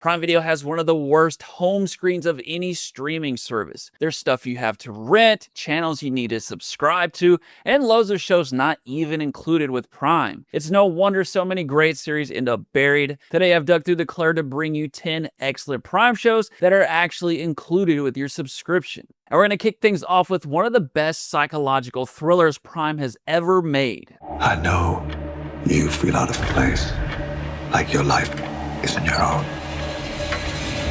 Prime Video has one of the worst home screens of any streaming service. There's stuff you have to rent, channels you need to subscribe to, and loads of shows not even included with Prime. It's no wonder so many great series end up buried. Today I've dug through the clutter to bring you 10 excellent Prime shows that are actually included with your subscription. And we're going to kick things off with one of the best psychological thrillers Prime has ever made. I know you feel out of place, like your life isn't your own.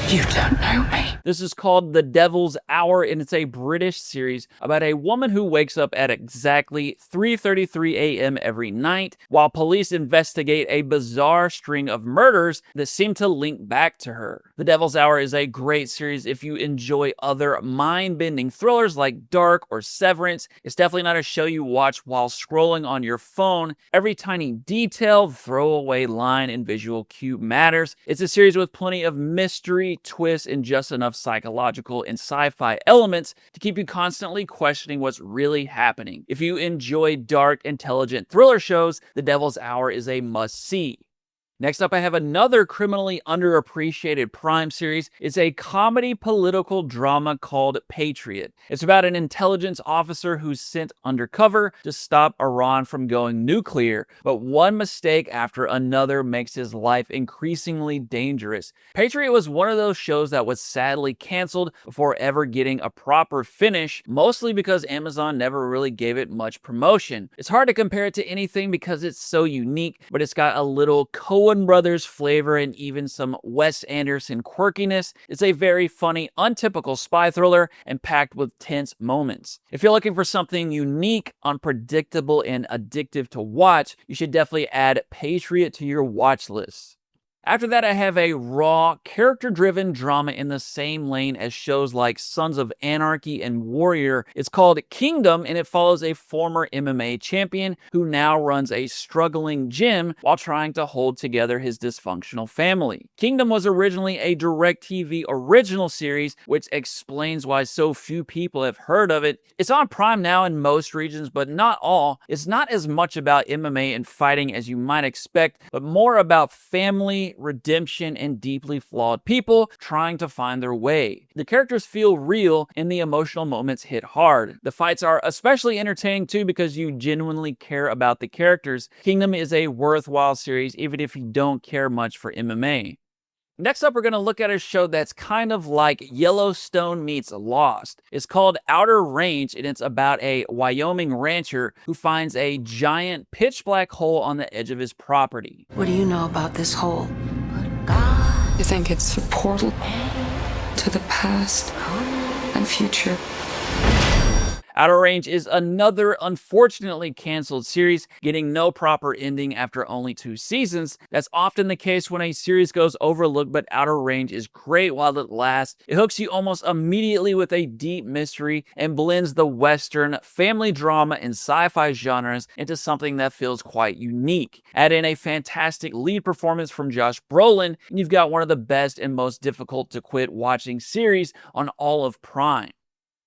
You don't know me. This is called The Devil's Hour, and it's a British series about a woman who wakes up at exactly 3:33 a.m. every night while police investigate a bizarre string of murders that seem to link back to her. The Devil's Hour is a great series if you enjoy other mind-bending thrillers like Dark or Severance. It's definitely not a show you watch while scrolling on your phone. Every tiny detail, throwaway line, and visual cue matters. It's a series with plenty of mystery, twists, and just enough psychological and sci-fi elements to keep you constantly questioning what's really happening. If you enjoy dark, intelligent thriller shows, The Devil's Hour is a must-see. Next up, I have another criminally underappreciated Prime series. It's a comedy political drama called Patriot. It's about an intelligence officer who's sent undercover to stop Iran from going nuclear, but one mistake after another makes his life increasingly dangerous. Patriot was one of those shows that was sadly canceled before ever getting a proper finish, mostly because Amazon never really gave it much promotion. It's hard to compare it to anything because it's so unique, but it's got a little Coen Brothers flavor and even some Wes Anderson quirkiness. It's a very funny, untypical spy thriller and packed with tense moments. If you're looking for something unique, unpredictable, and addictive to watch, you should definitely add Patriot to your watch list. After that, I have a raw, character-driven drama in the same lane as shows like Sons of Anarchy and Warrior. It's called Kingdom, and it follows a former MMA champion who now runs a struggling gym while trying to hold together his dysfunctional family. Kingdom was originally a DirecTV original series, which explains why so few people have heard of it. It's on Prime now in most regions, but not all. It's not as much about MMA and fighting as you might expect, but more about family, redemption, and deeply flawed people trying to find their way. The characters feel real and the emotional moments hit hard. The fights are especially entertaining too because you genuinely care about the characters. Kingdom is a worthwhile series even if you don't care much for MMA. Next up, we're going to look at a show that's kind of like Yellowstone meets Lost. It's called Outer Range, and it's about a Wyoming rancher who finds a giant pitch black hole on the edge of his property. What do you know about this hole? I think it's a portal to the past and future. Outer Range is another unfortunately canceled series, getting no proper ending after only 2 seasons. That's often the case when a series goes overlooked, but Outer Range is great while it lasts. It hooks you almost immediately with a deep mystery and blends the Western, family drama, and sci-fi genres into something that feels quite unique. Add in a fantastic lead performance from Josh Brolin, and you've got one of the best and most difficult to quit watching series on all of Prime.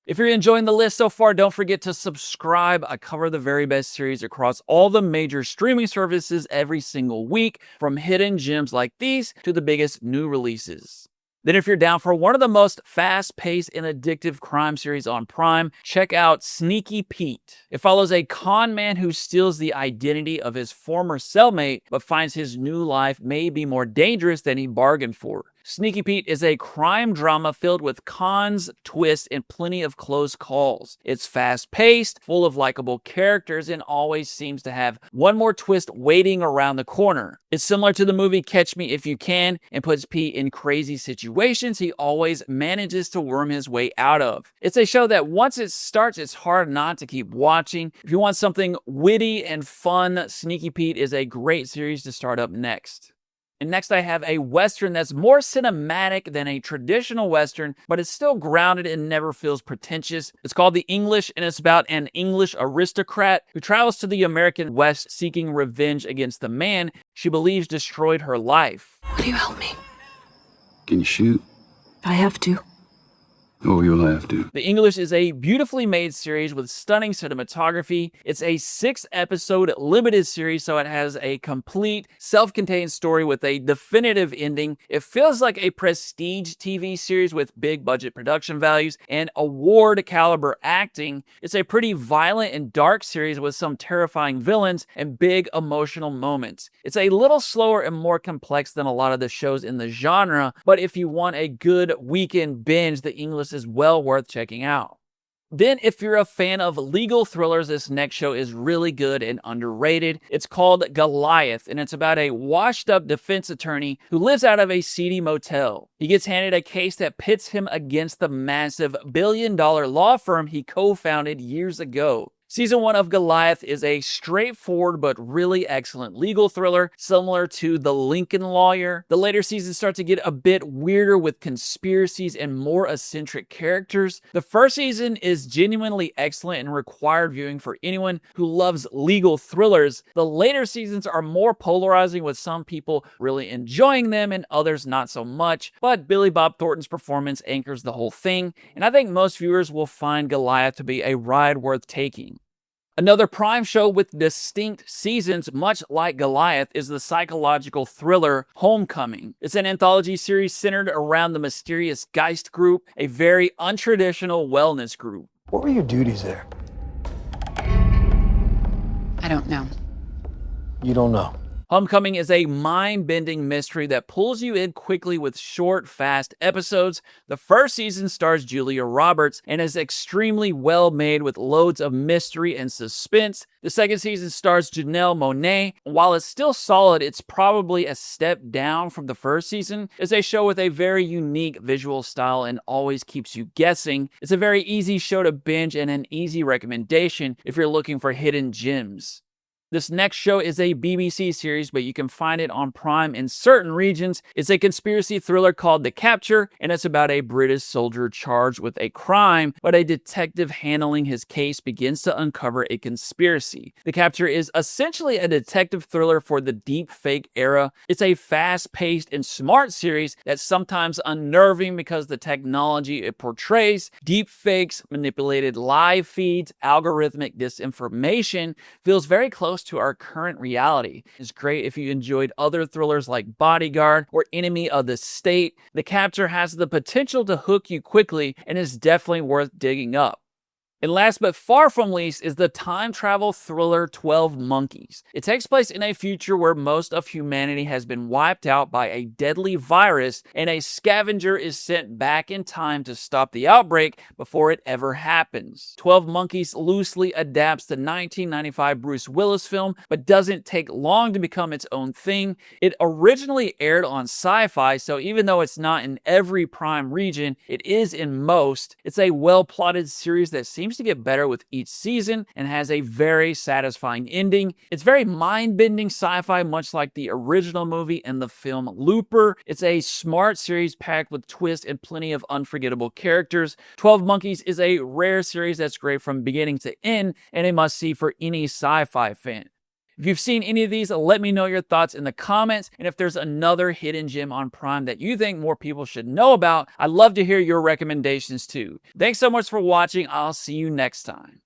If you're enjoying the list so far, don't forget to subscribe. I cover the very best series across all the major streaming services every single week, from hidden gems like these to the biggest new releases. Then if you're down for one of the most fast-paced and addictive crime series on Prime, check out Sneaky Pete. It follows a con man who steals the identity of his former cellmate, but finds his new life may be more dangerous than he bargained for. Sneaky Pete is a crime drama filled with cons, twists, and plenty of close calls. It's fast-paced, full of likable characters, and always seems to have one more twist waiting around the corner. It's similar to the movie Catch Me If You Can and puts Pete in crazy situations he always manages to worm his way out of. It's a show that once it starts, it's hard not to keep watching. If you want something witty and fun, Sneaky Pete is a great series to start up next. And next I have a Western that's more cinematic than a traditional Western, but it's still grounded and never feels pretentious. It's called The English, and it's about an English aristocrat who travels to the American West seeking revenge against the man she believes destroyed her life. Will you help me? Can you shoot? I have to. Oh, you'll have to. The English is a beautifully made series with stunning cinematography. It's a 6-episode limited series, so it has a complete, self-contained story with a definitive ending. It feels like a prestige TV series with big budget production values and award caliber acting. It's a pretty violent and dark series with some terrifying villains and big emotional moments. It's a little slower and more complex than a lot of the shows in the genre, but if you want a good weekend binge, The English is well worth checking out. Then, if you're a fan of legal thrillers, this next show is really good and underrated. It's called Goliath, and it's about a washed-up defense attorney who lives out of a seedy motel. He gets handed a case that pits him against the massive billion-dollar law firm he co-founded years ago. Season 1 of Goliath is a straightforward but really excellent legal thriller, similar to The Lincoln Lawyer. The later seasons start to get a bit weirder with conspiracies and more eccentric characters. The first season is genuinely excellent and required viewing for anyone who loves legal thrillers. The later seasons are more polarizing, with some people really enjoying them and others not so much, but Billy Bob Thornton's performance anchors the whole thing, and I think most viewers will find Goliath to be a ride worth taking. Another Prime show with distinct seasons, much like Goliath, is the psychological thriller Homecoming. It's an anthology series centered around the mysterious Geist Group, a very untraditional wellness group. What were your duties there? I don't know. You don't know. Homecoming is a mind-bending mystery that pulls you in quickly with short, fast episodes. The first season stars Julia Roberts and is extremely well made with loads of mystery and suspense. The second season stars Janelle Monáe. While it's still solid, it's probably a step down from the first season. It's a show with a very unique visual style and always keeps you guessing. It's a very easy show to binge and an easy recommendation if you're looking for hidden gems. This next show is a BBC series, but you can find it on Prime in certain regions. It's a conspiracy thriller called The Capture, and it's about a British soldier charged with a crime, but a detective handling his case begins to uncover a conspiracy. The Capture is essentially a detective thriller for the deep fake era. It's a fast-paced and smart series that's sometimes unnerving because the technology it portrays, deep fakes, manipulated live feeds, algorithmic disinformation, feels very close to our current reality. It's great if you enjoyed other thrillers like Bodyguard or Enemy of the State. The Capture has the potential to hook you quickly and is definitely worth digging up. And last but far from least is the time travel thriller 12 Monkeys. It takes place in a future where most of humanity has been wiped out by a deadly virus, and a scavenger is sent back in time to stop the outbreak before it ever happens. 12 Monkeys loosely adapts the 1995 Bruce Willis film, but doesn't take long to become its own thing. It originally aired on Sci-Fi, so even though it's not in every Prime region, it is in most. It's a well-plotted series that seems to get better with each season and has a very satisfying ending. It's very mind-bending sci-fi, much like the original movie and the film Looper. It's a smart series packed with twists and plenty of unforgettable characters. 12 Monkeys is a rare series that's great from beginning to end and a must-see for any sci-fi fan. If you've seen any of these, let me know your thoughts in the comments. And if there's another hidden gem on Prime that you think more people should know about, I'd love to hear your recommendations too. Thanks so much for watching. I'll see you next time.